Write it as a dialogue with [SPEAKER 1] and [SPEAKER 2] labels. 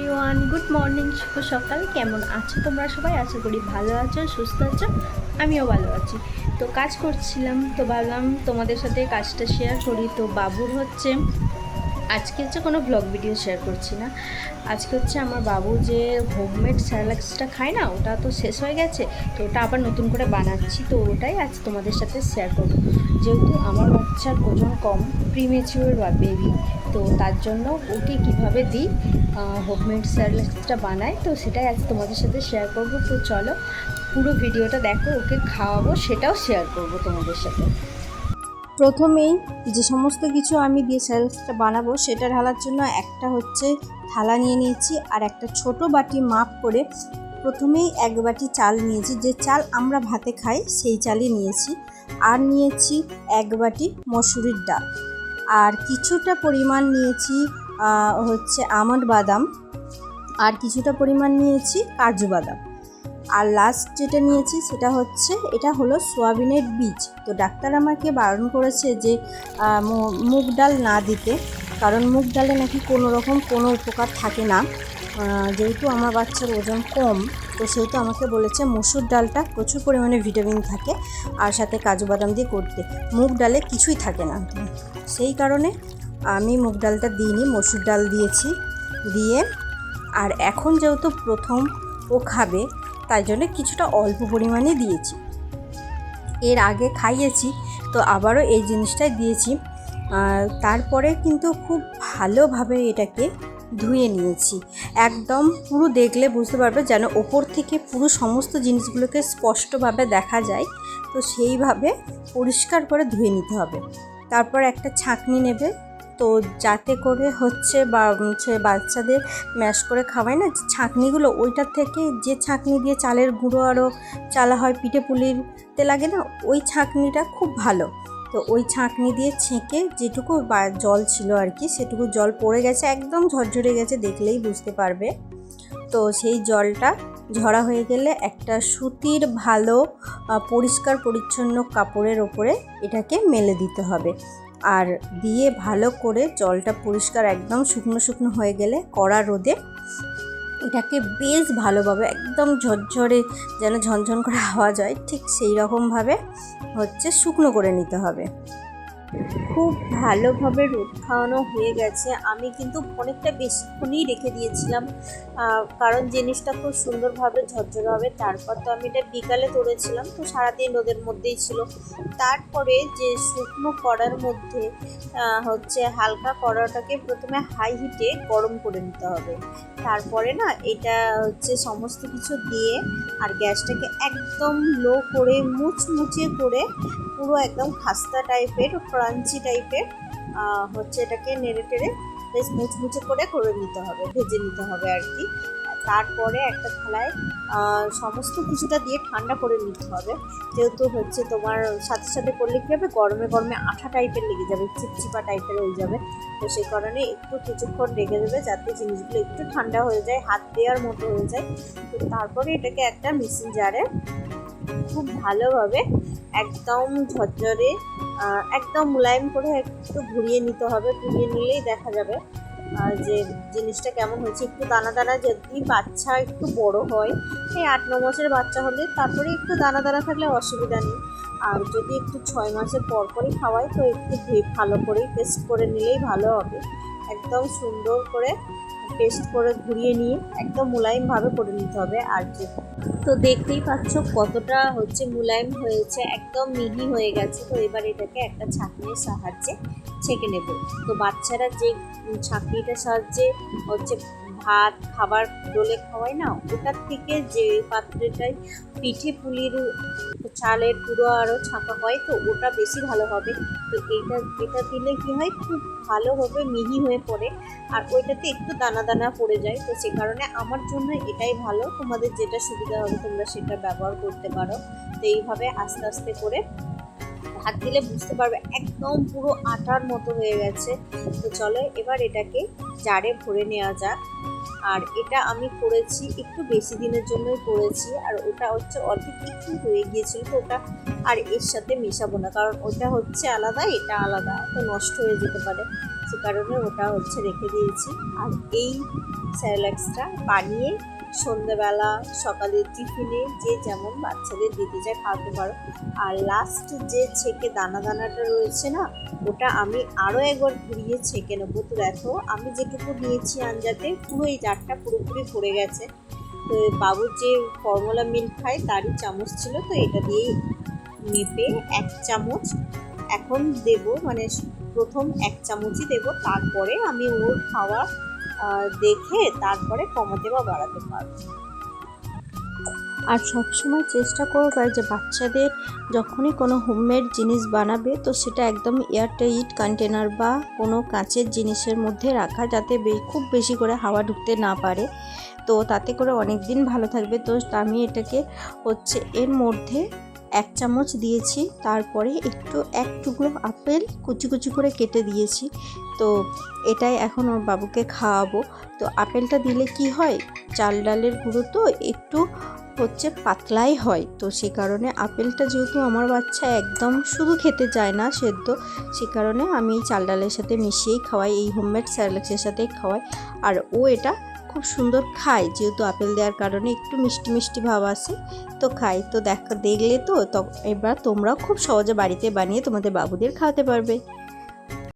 [SPEAKER 1] Everyone, good morning, শুভ সকাল। কেমন আছো তোমরা সবাই? আশা করি ভালো আছো, সুস্থ আছো। আমিও ভালো আছি। তো কাজ করছিলাম, তো ভাবলাম তোমাদের সাথে কাজটা শেয়ার করি। তো বাবুর আজকে কোনো ব্লগ ভিডিও শেয়ার করছি না। আজকে আমার বাবু যে হোমমেড স্যালাক্সটা খায় না, ওটা তো শেষ হয়ে গেছে। তো ওটা আবার নতুন করে বানাচ্ছি, তো ওটাই আজ তোমাদের সাথে শেয়ার করব। যেহেতু আমার বাচ্চার ওজন কম, প্রিমেচিওর বেবি, তো তার জন্য ওকে কীভাবে দিই, হোমমেড স্যালাক্সটা বানাই, তো সেটাই আজ তোমাদের সাথে শেয়ার করব। তো চলো পুরো ভিডিওটা দেখো, ওকে খাওয়াবো সেটাও শেয়ার করব তোমাদের সাথে। প্রথমেই যে সমস্ত কিছু আমি দিয়ে স্যালাডটা বানাবো সেটা ঢালার জন্য একটা থালা নিয়ে নিয়েছি, আর একটা ছোট বাটি মাপ করে প্রথমেই এক বাটি চাল নিয়েছি, যে চাল আমরা ভাতে খাই সেই চালই নিয়েছি। আর নিয়েছি এক বাটি মসুরির ডাল, আর কিছুটা পরিমাণ নিয়েছি আমন্ড বাদাম, আর কিছুটা পরিমাণ নিয়েছি কাজু বাদাম। আর লাস্ট যেটা নিয়েছি সেটা এটা হলো সোয়াবিনের বীজ। তো ডাক্তার আমাকে বারণ করেছে যে মুগ ডাল না দিতে, কারণ মুগ ডালে নাকি কোনো উপকার থাকে না। যেহেতু আমার বাচ্চার ওজন কম, তো সেহেতু আমাকে বলেছে মসুর ডালটা প্রচুর পরিমাণে ভিটামিন থাকে, আর সাথে কাজু বাদাম দিয়ে করতে। মুগ ডালে কিছুই থাকে না, সেই কারণে আমি মুগ ডালটা দিইনি, মসুর ডাল দিয়েছি। আর এখন যেহেতু প্রথম ও খাবে, তাই জন্য কিছুটা অল্প পরিমাণে দিয়েছি। এর আগে খাইয়েছি, তো আবারও এই জিনিসটাই দিয়েছি। তারপরে কিন্তু খুব ভালোভাবে এটাকে ধুয়ে নিয়েছি, একদম পুরো দেখলে বুঝতে পারবে যেন ওপর থেকে পুরো সমস্ত জিনিসগুলোকে স্পষ্টভাবে দেখা যায়। তো সেইভাবে পরিষ্কার করে ধুয়ে নিতে হবে। তারপর একটা ছাঁকনি নেবে, তো যাতে করে বাচ্চাদের ম্যাশ করে খাওয়ায় না ছাঁকনিগুলো, ওইটার থেকে যে ছাঁকনি দিয়ে চালের গুঁড়ো আরও চালা হয়, পিঠে পুলিতে লাগে না, ওই ছাঁকনিটা খুব ভালো। তো ওই ছাঁকনি দিয়ে ছেঁকে যেটুকু জল ছিল আর কি, সেটুকু জল পড়ে গেছে, একদম ঝরঝরে গেছে, দেখলেই বুঝতে পারবে। তো সেই জলটা ঝরা হয়ে গেলে একটা সুতির ভালো পরিষ্কার পরিচ্ছন্ন কাপড়ের ওপরে এটাকে মেলে দিতে হবে। আর দিয়ে ভালো করে জলটা পরিষ্কার একদম শুকনো শুকনো হয়ে গেলে কড়া রোদে এটাকে বেশ ভালোভাবে একদম ঝরঝরে, যেন ঝনঝন করে আওয়াজ হয়, ঠিক সেই রকমভাবে শুকনো করে নিতে হবে। খুব ভালোভাবে রোদ খাওয়ানো হয়ে গেছে। আমি কিন্তু অনেকটা বেশিক্ষণই রেখে দিয়েছিলাম, কারণ জিনিসটা খুব সুন্দরভাবে ঝরঝরে হবে। তারপর তো আমি এটা বিকালে তুলেছিলাম, তো সারাদিন রোদের মধ্যেই ছিল। তারপরে যে শুকনো কড়ার মধ্যে হালকা কড়াটাকে প্রথমে হাই হিটে গরম করে নিতে হবে। তারপরে না এটা সমস্ত কিছু দিয়ে, আর গ্যাসটাকে একদম লো করে মুচমুচে করে, পুরো একদম খাস্তা টাইপের, ক্রাঞ্চি টাইপের এটাকে নেড়ে টেড়ে বেশ মুচমুচে করে নিতে হবে, ভেজে নিতে হবে আর কি। তারপরে একটা থালায় সমস্ত কিছুটা দিয়ে ঠান্ডা করে নিতে হবে। যেহেতু তোমার সাথে সাথে করলে কী হবে, গরমে গরমে আঠা টাইপের লেগে যাবে, চিপচিপা টাইপের হয়ে যাবে। তো সেই কারণে একটু কিছুক্ষণ রেখে দেবে, যাতে জিনিসগুলো একটু ঠান্ডা হয়ে যায়, হাত দেওয়ার মতো হয়ে যায়। তো তারপরে এটাকে একটা মিক্সিং জারে খুব ভালোভাবে একদম ঝরঝরে, একদম মোলায়েম করে একটু ঘুরিয়ে নিতে হবে। ঘুরিয়ে নিলেই দেখা যাবে যে জিনিসটা কেমন হয়েছে। একটু দানা দানা, যদি বাচ্চা একটু বড় হয়, এই 8-9 মাসের বাচ্চা হলে তারপরে একটু দানা দানা থাকলে অসুবিধা নেই। আর যদি একটু 6 মাসের পরই খাওয়াই, তো একটু ভালো করেই পেস্ট করে নিলেই ভালো হবে। একদম সুন্দর করে পেস্ট করে ঘুরিয়ে নিয়ে একদম মোলায়েমভাবে করে নিতে হবে। আর তো দেখতেই পাচ্ছ কতটা মোলায়েম হয়েছে, একদম মিহি হয়ে গেছে। তো এবার এটাকে একটা ছাঁকনির সাহায্যে ছেঁকে নেব। তো বাচ্চারা যে ছাঁকনিটার সাহায্যে ভাত খাবার ডলে খাওয়ায় না, ওটার থেকে যে পাত্রটায় পিঠে পুলির চালের গুঁড়ো আরও ছাঁকা হয়, তো ওটা বেশি ভালো হবে। তো এটা দিলে কি হয়, খুব ভালোভাবে মিহি হয়ে পড়ে, আর ওইটাতে একটু দানা দানা পড়ে যায়। তো সে কারণে আমার জন্য এটাই ভালো। তোমাদের যেটা সুবিধা হবে তোমরা সেটা ব্যবহার করতে পারো। তো এইভাবে আস্তে আস্তে করে হাত দিলে বুঝতে পারবে একদম পুরো আটার মতো হয়ে গেছে। তো চলো এবার এটাকে জারে ভরে নেওয়া যাক। আর এটা আমি করেছি একটু বেশি দিনের জন্যই করেছি, আর ওটা অল্প একটু হয়ে গিয়েছিল, তো ওটা আর এর সাথে মেশাবো না, কারণ ওটা আলাদা, এটা আলাদা, তো নষ্ট হয়ে যেতে পারে। সে কারণে ওটা রেখে দিয়েছি। আর এই
[SPEAKER 2] স্যারেলাক্সটা বানিয়ে সন্ধ্যাবেলা সকালের টিফিনে যে যেমন বাচ্চাদের দিতে চায় খাওয়াতে পারো। আর লাস্ট যে ছেঁকে দানা দানাটা রয়েছে না, ওটা আমি আরও একবার ঘুরিয়ে ছেঁকে নেবো। তো দেখো আমি যেটুকু নিয়েছি আঞ্জাতে পুরো এই জারটা পুরোপুরি ভরে গেছে। তো বাবুর যে ফর্মুলা মিল্ক খায় তারই চামচ ছিল, তো এটা দিয়েই মেপে 1 চামচ এখন দেব, মানে প্রথম 1 চামচই দেব, তারপরে আমি ওর খাওয়া দেখে তারপরে কমাতে বা বাড়াতে পারবো।
[SPEAKER 1] আর সবসময় চেষ্টা করবে যে বাচ্চাদের যখনই কোনো হোমমেড জিনিস বানাবে তো সেটা একদম এয়ারটাইট কন্টেনার বা কোনো কাঁচের জিনিসের মধ্যে রাখা, যাতে খুব বেশি করে হাওয়া ঢুকতে না পারে, তো তাতে করে অনেক দিন ভালো থাকবে। তো আমি এটাকে এর মধ্যে 1 চামচ দিয়েছি, তারপরে এক টুকরো আপেল কুচি কুচি করে কেটে দিয়েছি। তো এটাই এখন ওর বাবুকে খাওয়াবো। তো আপেলটা দিলে কি হয়, চাল ডালের গুঁড়ো তো একটু পাতলাই হয়, তো সে কারণে আপেলটা যেহেতু আমার বাচ্চা একদম শুধু খেতে চায় না সেদ্ধ, সে কারণে আমি চাল ডালের সাথে মিশিয়েই খাওয়াই, এই হোমমেড স্যারেলাক্সের সাথেই খাওয়াই। আর ও এটা খুব সুন্দর খায়, যেহেতু আপেল দেওয়ার কারণে একটু মিষ্টি মিষ্টি ভাব আসে, তো খাই। তো দেখলে তো এবার তোমরাও খুব সহজে বাড়িতে বানিয়ে তোমাদের বাবুদের খাওয়াতে পারবে।